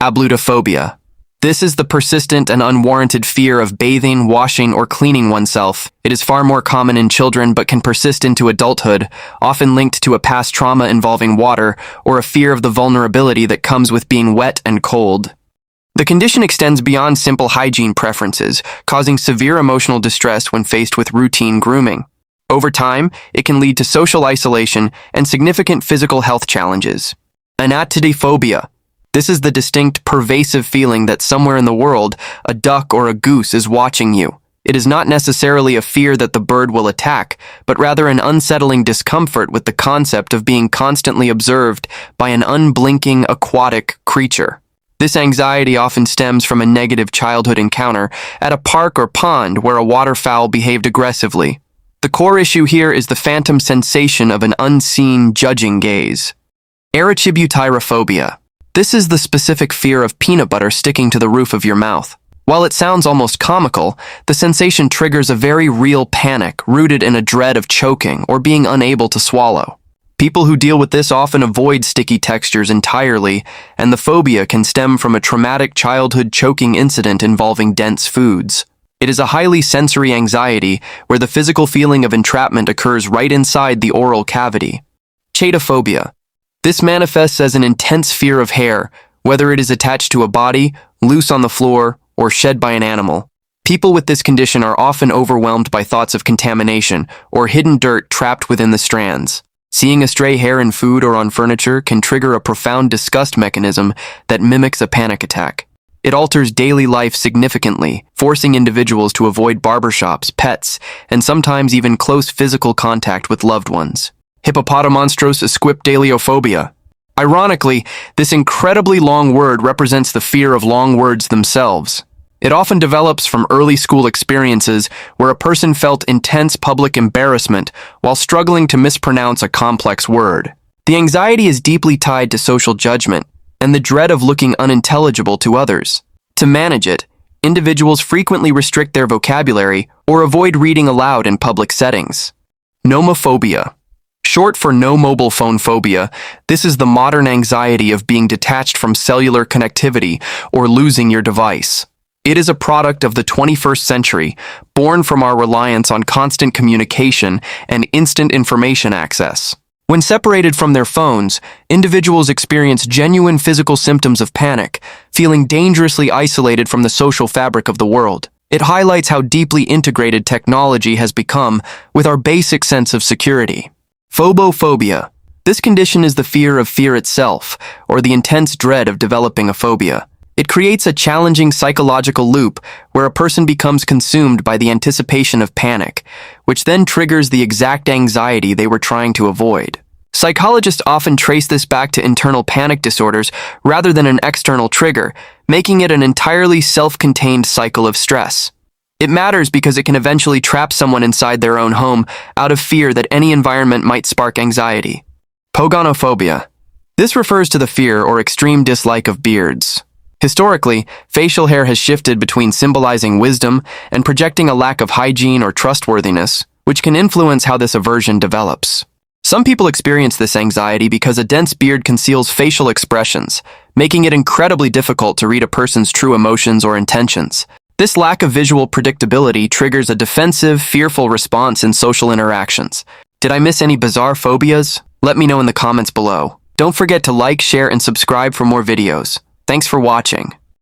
ABLUTOPHOBIA. This is the persistent and unwarranted fear of bathing, washing, or cleaning oneself. It is far more common in children but can persist into adulthood, often linked to a past trauma involving water or a fear of the vulnerability that comes with being wet and cold. The condition extends beyond simple hygiene preferences, causing severe emotional distress when faced with routine grooming. Over time, it can lead to social isolation and significant physical health challenges. ANATIDAEPHOBIA. This is the distinct, pervasive feeling that somewhere in the world, a duck or a goose is watching you. It is not necessarily a fear that the bird will attack, but rather an unsettling discomfort with the concept of being constantly observed by an unblinking aquatic creature. This anxiety often stems from a negative childhood encounter at a park or pond where a waterfowl behaved aggressively. The core issue here is the phantom sensation of an unseen, judging gaze. ARACHIBUTYROPHOBIA. This is the specific fear of peanut butter sticking to the roof of your mouth. While it sounds almost comical, the sensation triggers a very real panic rooted in a dread of choking or being unable to swallow. People who deal with this often avoid sticky textures entirely, and the phobia can stem from a traumatic childhood choking incident involving dense foods. It is a highly sensory anxiety where the physical feeling of entrapment occurs right inside the oral cavity. CHAETOPHOBIA. This manifests as an intense fear of hair, whether it is attached to a body, loose on the floor, or shed by an animal. People with this condition are often overwhelmed by thoughts of contamination or hidden dirt trapped within the strands. Seeing a stray hair in food or on furniture can trigger a profound disgust mechanism that mimics a panic attack. It alters daily life significantly, forcing individuals to avoid barbershops, pets, and sometimes even close physical contact with loved ones. HIPPOPOTOMONSTROSEQUIPPEDALIOPHOBIA. Ironically, this incredibly long word represents the fear of long words themselves. It often develops from early school experiences where a person felt intense public embarrassment while struggling to mispronounce a complex word. The anxiety is deeply tied to social judgment and the dread of looking unintelligible to others. To manage it, individuals frequently restrict their vocabulary or avoid reading aloud in public settings. NOMOPHOBIA. Short for no mobile phone phobia, this is the modern anxiety of being detached from cellular connectivity or losing your device. It is a product of the 21st century, born from our reliance on constant communication and instant information access. When separated from their phones, individuals experience genuine physical symptoms of panic, feeling dangerously isolated from the social fabric of the world. It highlights how deeply integrated technology has become with our basic sense of security. PHOBOPHOBIA. This condition is the fear of fear itself, or the intense dread of developing a phobia. It creates a challenging psychological loop where a person becomes consumed by the anticipation of panic, which then triggers the exact anxiety they were trying to avoid. Psychologists often trace this back to internal panic disorders rather than an external trigger, making it an entirely self-contained cycle of stress. It matters because it can eventually trap someone inside their own home out of fear that any environment might spark anxiety. POGONOPHOBIA. This refers to the fear or extreme dislike of beards. Historically, facial hair has shifted between symbolizing wisdom and projecting a lack of hygiene or trustworthiness, which can influence how this aversion develops. Some people experience this anxiety because a dense beard conceals facial expressions, making it incredibly difficult to read a person's true emotions or intentions. This lack of visual predictability triggers a defensive, fearful response in social interactions. Did I miss any bizarre phobias? Let me know in the comments below. Don't forget to like, share, and subscribe for more videos. Thanks for watching.